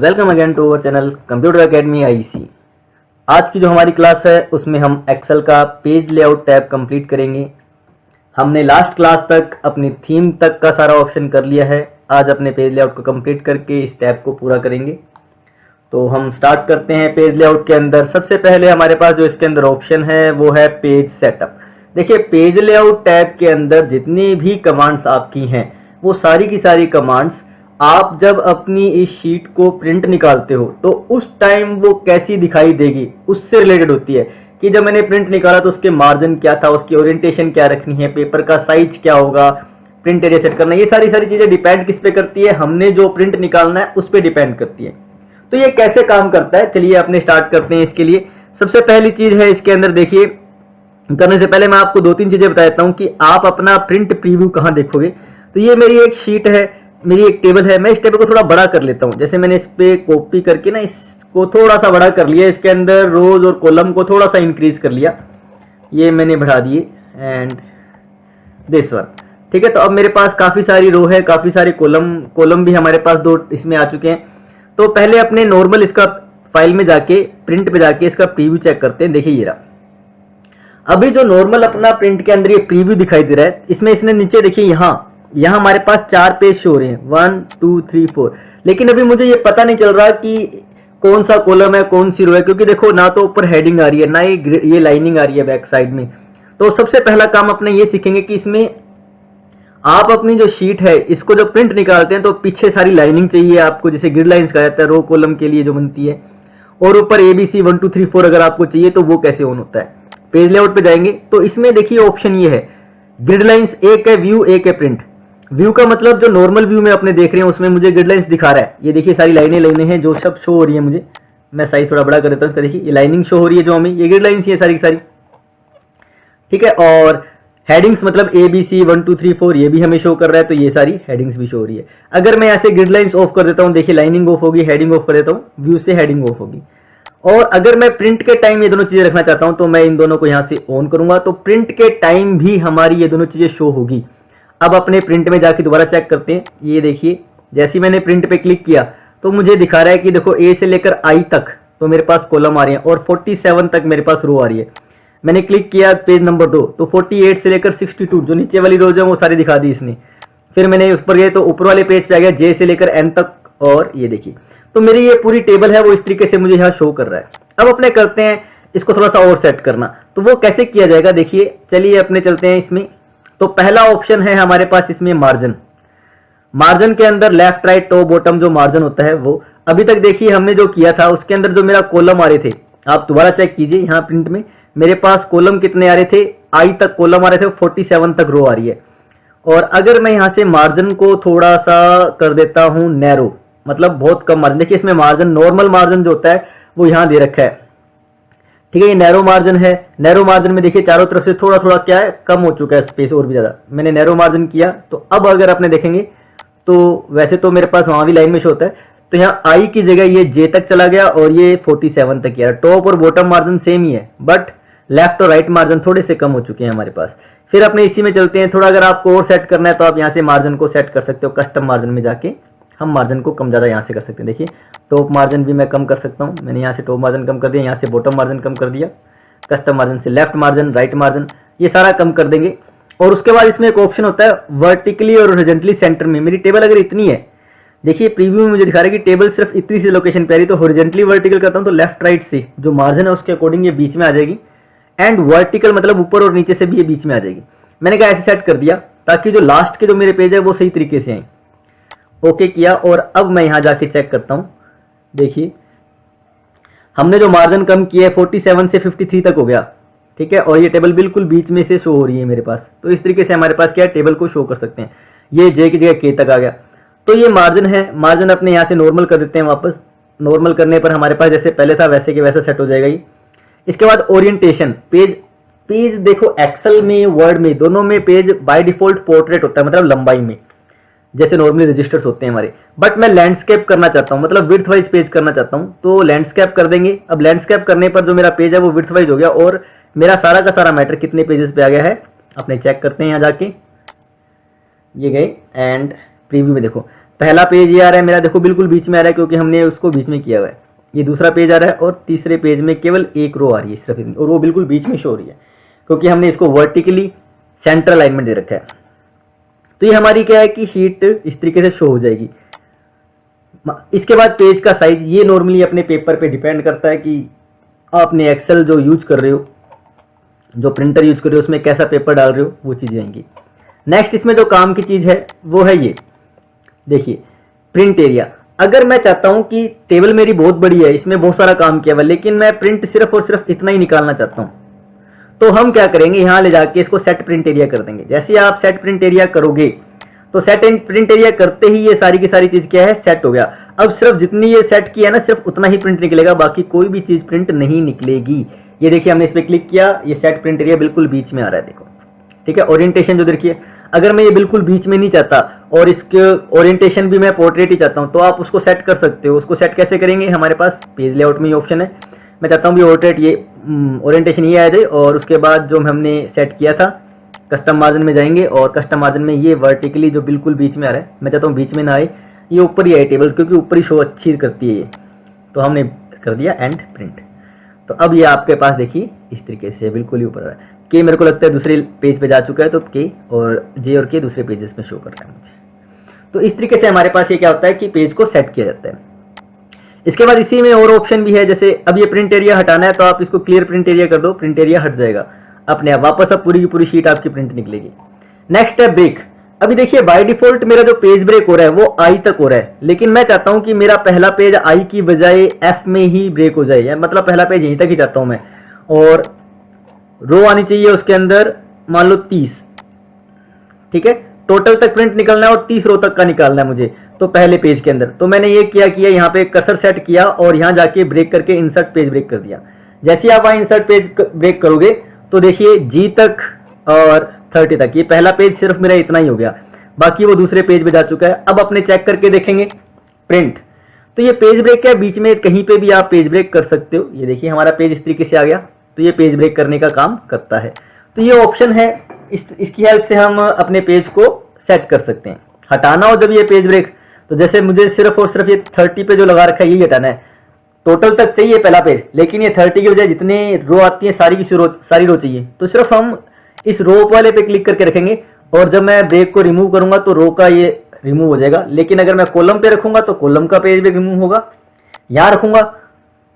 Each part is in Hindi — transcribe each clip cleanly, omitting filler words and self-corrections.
Welcome again to our channel computer academy IC. आज की जो हमारी क्लास है उसमें हम एक्सेल का पेज लेआउट टैब कंप्लीट करेंगे। हमने लास्ट क्लास तक अपनी थीम तक का सारा ऑप्शन कर लिया है। आज अपने पेज लेआउट को कंप्लीट करके इस टैब को पूरा करेंगे। तो हम स्टार्ट करते हैं पेज लेआउट के अंदर। सबसे पहले हमारे पास जो इसके अंदर ऑप्शन है वो है पेज सेटअप। देखिए, पेज लेआउट टैब के अंदर जितनी भी कमांड्स आपकी हैं वो सारी की सारी कमांड्स आप जब अपनी इस शीट को प्रिंट निकालते हो तो उस टाइम वो कैसी दिखाई देगी उससे रिलेटेड होती है कि जब मैंने प्रिंट निकाला तो उसके मार्जिन क्या था, उसकी ओरिएंटेशन क्या रखनी है, पेपर का साइज क्या होगा, प्रिंट एरिया सेट करना, ये सारी चीजें डिपेंड किस पे करती है, हमने जो प्रिंट निकालना है उस पर डिपेंड करती है। तो ये कैसे काम करता है, चलिए अपने स्टार्ट करते हैं। इसके लिए सबसे पहली चीज है इसके अंदर, देखिए करने से पहले मैं आपको दो तीन चीजें बता देता हूँ कि आप अपना प्रिंट प्रीव्यू कहाँ देखोगे। तो ये मेरी एक शीट है, मेरी एक टेबल है। मैं इस टेबल को थोड़ा बड़ा कर लेता हूँ। जैसे मैंने इस पे कॉपी करके ना इसको थोड़ा सा बड़ा कर लिया, इसके अंदर रोज और कॉलम को थोड़ा सा इंक्रीज कर लिया, ये मैंने बढ़ा दिए एंड दिस वन। ठीक है, तो अब मेरे पास काफी सारी रो है, काफी सारे कॉलम भी हमारे पास दो इसमें आ चुके हैं। तो पहले अपने नॉर्मल इसका फाइल में जाके प्रिंट पे जाके इसका प्रीव्यू चेक करते हैं। देखिए ये रहा, अभी जो नॉर्मल अपना प्रिंट के अंदर ये प्रीव्यू दिखाई दे रहा है, इसमें इसने नीचे देखिए यहाँ हमारे पास 4 पेज शो हो रहे हैं, 1 2 3 4। लेकिन अभी मुझे ये पता नहीं चल रहा कि कौन सा कॉलम है, कौन सी रो है, क्योंकि देखो ना तो ऊपर हेडिंग आ रही है, ना ये लाइनिंग आ रही है बैक साइड में। तो सबसे पहला काम अपने ये सीखेंगे कि इसमें आप अपनी जो शीट है इसको जब प्रिंट निकालते हैं तो पीछे सारी लाइनिंग चाहिए आपको, जैसे ग्रिड लाइंस कहा जाता है रो कॉलम के लिए जो बनती है, और ऊपर ABC 1 2 3 4 अगर आपको चाहिए तो वो कैसे ऑन होता है। पेज लेआउट पे जाएंगे तो इसमें देखिए ऑप्शन ये है, ग्रिड लाइंस एक है व्यू, एक है प्रिंट। व्यू का मतलब जो नॉर्मल व्यू में अपने देख रहे हैं उसमें मुझे ग्रिड लाइंस दिखा रहा है। ये देखिए सारी लाइनें हैं जो सब शो हो रही है मुझे। मैं साइज थोड़ा बड़ा कर देता हूँ इसका। देखिए ये लाइनिंग शो हो रही है जो हमें, ये ग्रिड लाइंस ही है सारी की सारी। ठीक है, और हेडिंग्स मतलब ABC 1 2 3 4 ये भी हमें शो कर रहा है, तो ये सारी हेडिंग्स भी शो हो रही है। अगर मैं ऐसे ग्रिड लाइंस ऑफ कर देता हूँ, देखिए लाइनिंग ऑफ होगी, हेडिंग ऑफ कर देता हूँ, व्यू से हेडिंग ऑफ होगी। और अगर मैं प्रिंट के टाइम ये दोनों चीजें रखना चाहता हूं तो मैं इन दोनों को यहां से ऑन करूंगा, तो प्रिंट के टाइम भी हमारी ये दोनों चीजें शो होगी। अब अपने प्रिंट में जाके दोबारा चेक करते हैं। ये देखिए जैसे मैंने प्रिंट पे क्लिक किया तो मुझे दिखा रहा है कि देखो A से लेकर I तक तो मेरे पास कॉलम आ रही है और 47 तक मेरे पास रो आ रही है। मैंने क्लिक किया पेज नंबर 2 तो 48 से लेकर 62 जो नीचे वाली रोज है वो सारी दिखा दी इसने। फिर मैंने उस पर गए तो ऊपर वाले पेज पे आ गया J से लेकर N तक, और ये देखिए तो मेरी ये पूरी टेबल है वो इस तरीके से मुझे यहाँ शो कर रहा है। अब अपने करते हैं इसको थोड़ा सा और सेट करना, तो वो कैसे किया जाएगा देखिए। चलिए अपने चलते हैं इसमें। तो पहला ऑप्शन है हमारे पास इसमें मार्जिन। मार्जिन के अंदर लेफ्ट राइट टॉप बॉटम जो मार्जिन होता है वो अभी तक देखिए हमने जो किया था उसके अंदर जो मेरा कॉलम आ रहे थे, आप दोबारा चेक कीजिए। यहाँ प्रिंट में मेरे पास कॉलम कितने आ रहे थे, I तक कॉलम आ रहे थे, 47 तक रो आ रही है। और अगर मैं यहाँ से मार्जिन को थोड़ा सा कर देता हूँ नैरो, मतलब बहुत कम मार्जिन, देखिए इसमें मार्जिन नॉर्मल मार्जिन जो होता है वो यहाँ दे रखा है। ठीक है, ये नैरो मार्जिन है। नैरो मार्जिन में देखिए चारों तरफ से थोड़ा थोड़ा क्या है, कम हो चुका है स्पेस और भी ज्यादा। मैंने नैरो मार्जिन किया तो अब अगर अपने देखेंगे तो वैसे तो मेरे पास वहां भी लाइन में शो होता है, तो यहाँ I की जगह ये J तक चला गया और ये 47 तक किया। टॉप और बॉटम मार्जिन सेम ही है, बट लेफ्ट और राइट मार्जिन थोड़े से कम हो चुके हैं हमारे पास। फिर अपने इसी में चलते हैं। थोड़ा अगर आपको और सेट करना है तो आप यहाँ से मार्जिन को सेट कर सकते हो, कस्टम मार्जिन में जाके हम मार्जिन को कम ज़्यादा यहाँ से कर सकते हैं। देखिए टॉप मार्जिन भी मैं कम कर सकता हूँ, मैंने यहाँ से टॉप मार्जिन कम कर दिया, यहाँ से बॉटम मार्जिन कम कर दिया, कस्टम मार्जिन से लेफ्ट मार्जिन, राइट मार्जिन, ये सारा कम कर देंगे। और उसके बाद इसमें एक ऑप्शन होता है वर्टिकली और हॉरिजॉन्टली सेंटर में। मेरी टेबल अगर इतनी है, देखिए प्रीव्यू में मुझे दिखा रहा है कि टेबल सिर्फ इतनी सी लोकेशन पे आ रही, तो हॉरिजॉन्टली वर्टिकल करता हूँ तो लेफ्ट राइट से जो मार्जिन है उसके अकॉर्डिंग ये बीच में आ जाएगी, एंड वर्टिकल मतलब ऊपर और नीचे से भी ये बीच में आ जाएगी। मैंने कहा ऐसे सेट कर दिया ताकि जो लास्ट के जो मेरे पेज है वो सही तरीके से आए। ओके किया, और अब मैं यहाँ जाके चेक करता हूँ। देखिए हमने जो मार्जिन कम किया है 47 से 53 तक हो गया। ठीक है, और ये टेबल बिल्कुल बीच में से शो हो रही है मेरे पास। तो इस तरीके से हमारे पास क्या है, टेबल को शो कर सकते हैं। ये J की जगह K तक आ गया, तो ये मार्जिन है। मार्जिन अपने यहाँ से नॉर्मल कर देते हैं वापस। नॉर्मल करने पर हमारे पास जैसे पहले था वैसे के वैसा सेट हो जाएगा ये। इसके बाद ओरिएंटेशन, पेज देखो एक्सेल में वर्ड में दोनों में पेज बाय डिफॉल्ट पोर्ट्रेट होता है, मतलब लंबाई में जैसे नॉर्मली रजिस्टर्स होते हैं हमारे। बट मैं लैंडस्केप करना चाहता हूँ, मतलब विड्थ वाइज पेज करना चाहता हूँ, तो लैंडस्केप कर देंगे। अब लैंडस्केप करने पर जो मेरा पेज है वो विड्थ वाइज हो गया और मेरा सारा का सारा मैटर कितने पेजेस पे आ गया है अपने चेक करते हैं। यहाँ जाके ये गए एंड प्रीव्यू में देखो पहला पेज ये आ रहा है मेरा, देखो बिल्कुल बीच में आ रहा है क्योंकि हमने उसको बीच में किया हुआ है। ये दूसरा पेज आ रहा है और तीसरे पेज में केवल एक रो आ रही है सिर्फ इतनी, और वो बिल्कुल बीच में शो हो रही है क्योंकि हमने इसको वर्टिकली सेंटर अलाइनमेंट दे रखा है। तो ये हमारी क्या है कि शीट इस तरीके से शो हो जाएगी। इसके बाद पेज का साइज, ये नॉर्मली अपने पेपर पे डिपेंड करता है कि आपने एक्सेल जो यूज कर रहे हो, जो प्रिंटर यूज कर रहे हो, उसमें कैसा पेपर डाल रहे हो, वो चीज़ें आएंगी। नेक्स्ट इसमें जो काम की चीज़ है वो है ये देखिए, प्रिंट एरिया। अगर मैं चाहता हूं कि टेबल मेरी बहुत बड़ी है, इसमें बहुत सारा काम किया हुआ, लेकिन मैं प्रिंट सिर्फ और सिर्फ इतना ही निकालना चाहता हूं, तो हम क्या करेंगे, यहां ले जाके इसको सेट प्रिंट एरिया कर देंगे। जैसे आप सेट प्रिंट एरिया करोगे तो सेट प्रिंट एरिया करते ही ये सारी की सारी चीज क्या है, सेट हो गया। अब सिर्फ जितनी ये सेट किया है ना, सिर्फ उतना ही प्रिंट निकलेगा, बाकी कोई भी चीज प्रिंट नहीं निकलेगी। ये देखिए हमने इस पर क्लिक किया, ये सेट प्रिंट एरिया बिल्कुल बीच में आ रहा है, देखो ठीक है। ओरिएंटेशन जो देखिए, अगर मैं ये बिल्कुल बीच में नहीं चाहता और इसके ओरिएंटेशन भी मैं पोर्ट्रेट ही चाहता हूँ, तो आप उसको सेट कर सकते हो। उसको सेट कैसे करेंगे, हमारे पास पेज लेआउट में ये ऑप्शन है। मैं चाहता हूँ कि पोर्ट्रेट ये ओरिएंटेशन ये आ जाए, और उसके बाद जो हमने सेट किया था कस्टम मार्जिन में जाएंगे, और कस्टम मार्जिन में ये वर्टिकली जो बिल्कुल बीच में आ रहा है, मैं चाहता हूँ बीच में ना आए, ये ऊपर ही आए टेबल, क्योंकि ऊपर ही शो अच्छी करती है ये। तो हमने कर दिया एंड प्रिंट। तो अब ये आपके पास देखिए इस तरीके से बिल्कुल ही ऊपर आ रहा है। के मेरे को लगता है दूसरे पेज पे जा चुका है, तो के और जे और के दूसरे पेजेस में शो कर रहा है मुझे। तो इस तरीके से हमारे पास ये क्या होता है कि पेज को सेट किया जाता है। इसके बाद इसी में और ऑप्शन भी है, जैसे अब ये प्रिंट एरिया हटाना है तो आप इसको क्लियर प्रिंट एरिया कर दो, प्रिंट एरिया हट जाएगा अपने आप, वापस अब पूरी की पूरी शीट आपकी प्रिंट निकलेगी। नेक्स्ट है ब्रेक। अभी देखिए बाय डिफॉल्ट मेरा जो पेज ब्रेक हो रहा है वो आई तक हो रहा है, लेकिन मैं चाहता हूं कि मेरा पहला पेज आई की बजाय एफ में ही ब्रेक हो जाए, मतलब पहला पेज यहीं तक ही चाहता हूं मैं, और रो आनी चाहिए उसके अंदर मान लो 30, ठीक है। टोटल तक प्रिंट निकलना है और 30 रो तक का निकालना है मुझे, तो पहले पेज के अंदर। तो मैंने ये किया यहाँ पे कर्सर सेट किया और यहाँ जाके ब्रेक करके इंसर्ट पेज ब्रेक कर दिया। जैसे ही आप वहां इंसर्ट पेज ब्रेक करोगे तो देखिए जी तक और 30 तक, ये पहला पेज सिर्फ मेरा इतना ही हो गया, बाकी वो दूसरे पेज पे जा चुका है। अब अपने चेक करके देखेंगे प्रिंट, तो ये पेज ब्रेक है, बीच में कहीं पे भी आप पेज ब्रेक कर सकते हो। ये देखिए हमारा पेज इस तरीके से आ गया, तो ये पेज ब्रेक करने का काम करता है। तो ये ऑप्शन है, इसकी हेल्प से हम अपने पेज को सेट कर सकते हैं। हटाना हो जब ये पेज ब्रेक, तो जैसे मुझे सिर्फ और सिर्फ ये 30 पे जो लगा रखा है यही हटाना है, टोटल तक चाहिए पहला पेज, लेकिन ये 30 की बजाय जितने रो आती है सारी की सारी रो चाहिए, तो सिर्फ हम इस रो वाले पे क्लिक करके रखेंगे, और जब मैं ब्रेक को रिमूव करूंगा तो रो का ये रिमूव हो जाएगा। लेकिन अगर मैं कॉलम पे रखूंगा तो कॉलम का पेज भी रिमूव होगा, यहाँ रखूंगा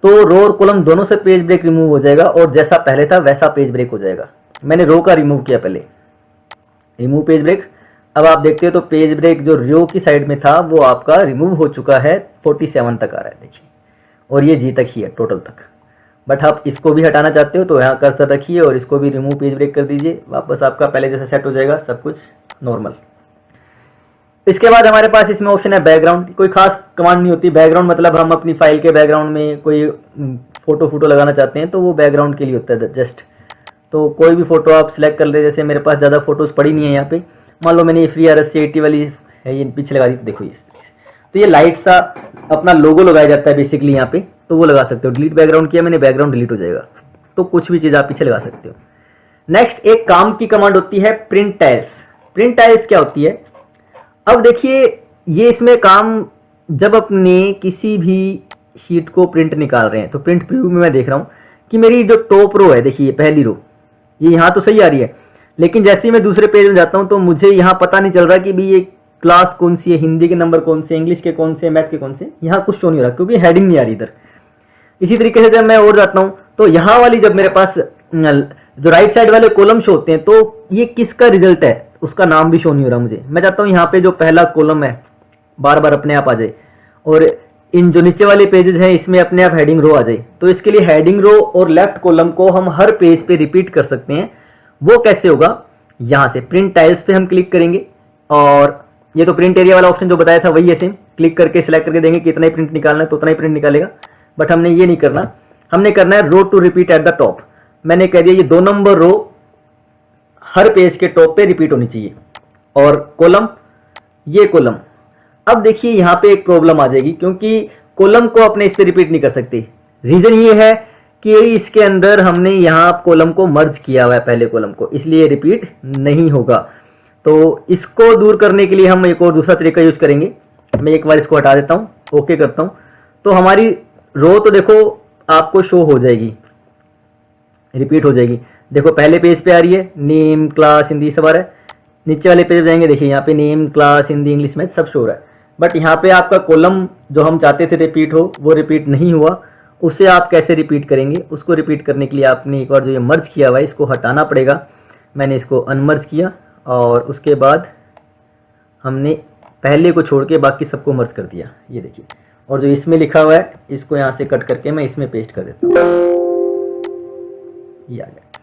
तो रो और कॉलम दोनों से पेज ब्रेक रिमूव हो जाएगा, और जैसा पहले था वैसा पेज ब्रेक हो जाएगा। मैंने रो का रिमूव किया पहले, रिमूव पेज ब्रेक। अब आप देखते हो तो पेज ब्रेक जो रो की साइड में था वो आपका रिमूव हो चुका है, 47 तक आ रहा है देखिए, और ये जी तक ही है टोटल तक। बट आप इसको भी हटाना चाहते हो तो यहाँ कर्सर रखिए और इसको भी रिमूव पेज ब्रेक कर दीजिए, वापस आपका पहले जैसा सेट हो जाएगा, सब कुछ नॉर्मल। इसके बाद हमारे पास इसमें ऑप्शन है बैकग्राउंड। कोई खास कमांड नहीं होती, बैकग्राउंड मतलब हम अपनी फाइल के बैकग्राउंड में कोई फोटो लगाना चाहते हैं तो वो बैकग्राउंड के लिए होता है जस्ट। तो कोई भी फोटो आप सिलेक्ट कर ले, जैसे मेरे पास ज़्यादा फोटोज पड़ी नहीं है यहाँ पे, मान लो मैंने ये FreeRSC80 वाली है ये पीछे लगा दी, तो देखो ये तो ये लाइट सा अपना लोगो लगाया जाता है बेसिकली यहाँ पे, तो वो लगा सकते हो। डिलीट बैकग्राउंड किया मैंने, बैकग्राउंड डिलीट हो जाएगा, तो कुछ भी चीज़ आप पीछे लगा सकते हो। नेक्स्ट एक काम की कमांड होती है प्रिंट टाइल्स। प्रिंट टाइल्स क्या होती है, अब देखिए ये इसमें काम जब अपने किसी भी शीट को प्रिंट निकाल रहे हैं, तो प्रिंट प्रीव्यू में मैं देख रहा हूँ कि मेरी जो टॉप रो है देखिए पहली रो, ये यहाँ तो सही आ रही है, लेकिन जैसे ही मैं दूसरे पेज में जाता हूँ तो मुझे यहाँ पता नहीं चल रहा कि भी ये क्लास कौन सी है, हिंदी के नंबर कौन से, इंग्लिश के कौन से, मैथ के कौन से, यहाँ कुछ शो नहीं हो रहा क्योंकि हेडिंग नहीं आ रही इधर। इसी तरीके से जब मैं और जाता हूँ तो यहाँ वाली जब मेरे पास जो राइट साइड वाले कॉलम शो होते हैं, तो ये किसका रिजल्ट है उसका नाम भी शो नहीं हो रहा मुझे। मैं चाहता हूँ यहाँ पे जो पहला कॉलम है बार बार अपने आप आ जाए, और इन जो नीचे वाले पेजेस हैं इसमें अपने आप हेडिंग रो आ जाए। तो इसके लिए हेडिंग रो और लेफ्ट कॉलम को हम हर पेज पे रिपीट कर सकते हैं। वो कैसे होगा, यहाँ से प्रिंट टाइल्स पे हम क्लिक करेंगे, और ये तो प्रिंट एरिया वाला ऑप्शन जो बताया था वही है सेम, क्लिक करके सिलेक्ट करके देंगे कि इतना ही प्रिंट निकालना है तो उतना ही प्रिंट निकालेगा। बट हमने ये नहीं करना, हमने करना है row to repeat at the top. मैंने कह दिया ये 2 नंबर रो हर पेज के टॉप पे रिपीट होनी चाहिए, और कॉलम ये कॉलम। अब देखिए यहाँ पे एक प्रॉब्लम आ जाएगी क्योंकि कॉलम को अपने इससे रिपीट नहीं कर सकते। रीजन ये है कि इसके अंदर हमने यहाँ कॉलम को मर्ज किया हुआ है पहले कॉलम को, इसलिए रिपीट नहीं होगा। तो इसको दूर करने के लिए हम एक और दूसरा तरीका यूज करेंगे। मैं एक बार इसको हटा देता हूँ, ओके करता हूँ, तो हमारी रो तो देखो आपको शो हो जाएगी, रिपीट हो जाएगी। देखो पहले पेज पे आ रही है नेम क्लास हिंदी सब आ रहा है, नीचे वाले पेज जाएंगे, देखिए यहाँ पे name class Hindi English math सब शो हो रहा है। बट यहाँ पे आपका कॉलम जो हम चाहते थे रिपीट हो वो रिपीट नहीं हुआ, उसे आप कैसे रिपीट करेंगे? उसको रिपीट करने के लिए आपने एक बार जो ये मर्ज किया हुआ है इसको हटाना पड़ेगा। मैंने इसको अनमर्ज किया और उसके बाद हमने पहले को छोड़ के बाकी सबको मर्ज कर दिया, ये देखिए। और जो इसमें लिखा हुआ है इसको यहाँ से कट करके मैं इसमें पेस्ट कर देता हूँ, ये आ गया,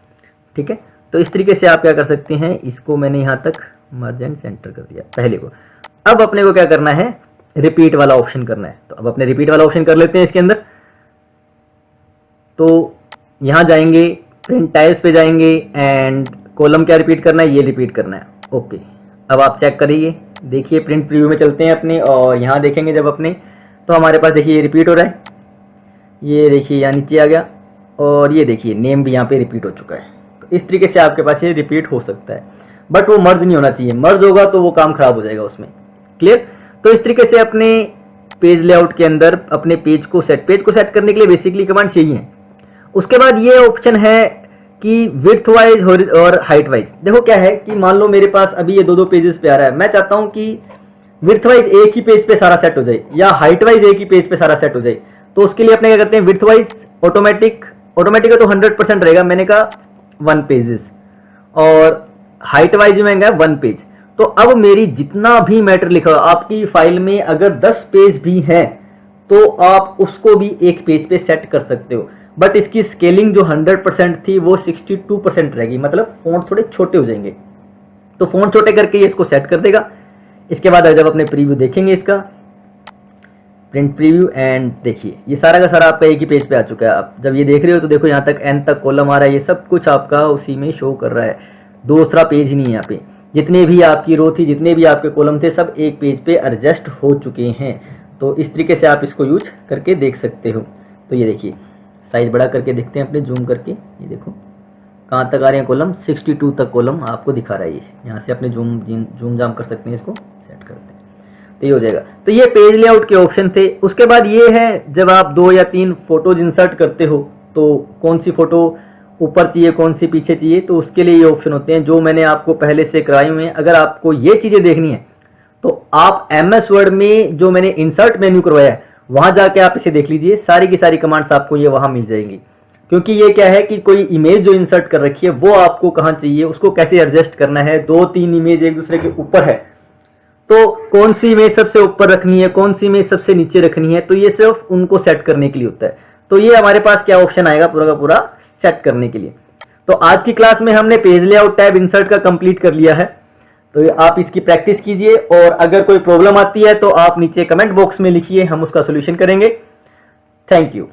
ठीक है। तो इस तरीके से आप क्या कर सकते हैं, इसको मैंने यहाँ तक मर्ज एंड सेंटर कर दिया पहले को। अब अपने को क्या करना है, रिपीट वाला ऑप्शन करना है। तो अब अपने रिपीट वाला ऑप्शन कर लेते हैं इसके अंदर। तो यहाँ जाएंगे, प्रिंट टाइल्स पे जाएंगे एंड कॉलम क्या रिपीट करना है, ये रिपीट करना है, ओके। अब आप चेक करिए, देखिए प्रिंट प्रीव्यू में चलते हैं अपने और यहाँ देखेंगे जब अपने, तो हमारे पास देखिए ये रिपीट हो रहा है, ये देखिए यहाँ नीचे आ गया और ये देखिए नेम भी यहाँ पे रिपीट हो चुका है। तो इस तरीके से आपके पास ये रिपीट हो सकता है, बट वो मर्ज नहीं होना चाहिए, मर्ज होगा तो वो काम खराब हो जाएगा उसमें, क्लियर। तो इस तरीके से अपने पेज लेआउट के अंदर अपने पेज को सेट करने के लिए बेसिकली कमांड चाहिए है। उसके बाद ये ऑप्शन है कि विड्थ वाइज और हाइट वाइज। देखो क्या है कि मान लो मेरे पास अभी ये दो पेजेस पे आ रहा है, मैं चाहता हूं कि विड्थ वाइज एक ही पेज पे सारा सेट हो जाए या हाइट वाइज एक ही पेज पे सारा सेट हो जाए। तो उसके लिए अपने क्या करते हैं, विड्थ वाइज ऑटोमेटिक का तो 100% रहेगा, मैंने कहा 1 पेजेस, और हाइट वाइज में गया 1 पेज। तो अब मेरी जितना भी मैटर लिखा आपकी फाइल में अगर 10 पेज भी है तो आप उसको भी एक पेज पे सेट कर सकते हो। बट इसकी स्केलिंग जो 100% थी वो 62% रहेगी, मतलब फॉन्ट थोड़े छोटे हो जाएंगे। तो फॉन्ट छोटे करके ये इसको सेट कर देगा। इसके बाद जब अपने प्रीव्यू देखेंगे इसका, प्रिंट प्रीव्यू, एंड देखिए ये सारा का सारा आपका एक ही पेज पे आ चुका है। आप जब ये देख रहे हो तो देखो यहाँ तक एन तक कॉलम आ रहा है, ये सब कुछ आपका उसी में शो कर रहा है, दूसरा पेज ही नहीं है यहाँ पे। जितने भी आपकी रो थी, जितने भी आपके कॉलम थे, सब एक पेज पे एडजस्ट हो चुके हैं। तो इस तरीके से आप इसको यूज करके देख सकते हो। तो ये देखिए साइज बड़ा करके देखते हैं अपने, जूम करके, ये देखो कहाँ तक आ रहे हैं कॉलम, 62 तक कॉलम आपको दिखा रहा है ये। यहाँ से अपने जूम जाम कर सकते हैं, इसको सेट करते हैं तो ये हो जाएगा। तो ये पेज लेआउट के ऑप्शन थे। उसके बाद ये है जब आप 2 या 3 फोटोज इंसर्ट करते हो तो कौन सी फोटो ऊपर चाहिए, कौन सी पीछे चाहिए, तो उसके लिए ये ऑप्शन होते हैं जो मैंने आपको पहले से कराई हुई हैं। अगर आपको ये चीज़ें देखनी है तो आप MS वर्ड में जो मैंने इंसर्ट मेन्यू करवाया है वहां जाके आप इसे देख लीजिए, सारी की सारी कमांड्स आपको ये वहां मिल जाएंगी। क्योंकि ये क्या है कि कोई इमेज जो इंसर्ट कर रखी है वो आपको कहां चाहिए, उसको कैसे एडजस्ट करना है। 2-3 इमेज एक दूसरे के ऊपर है तो कौन सी इमेज सबसे ऊपर रखनी है, कौन सी इमेज सबसे नीचे रखनी है, तो ये सिर्फ उनको सेट करने के लिए होता है। तो ये हमारे पास क्या ऑप्शन आएगा पूरा का पूरा सेट करने के लिए। तो आज की क्लास में हमने पेज लेआउट टैब इंसर्ट का कंप्लीट कर लिया है। तो आप इसकी प्रैक्टिस कीजिए और अगर कोई प्रॉब्लम आती है तो आप नीचे कमेंट बॉक्स में लिखिए, हम उसका सोल्यूशन करेंगे। Thank you.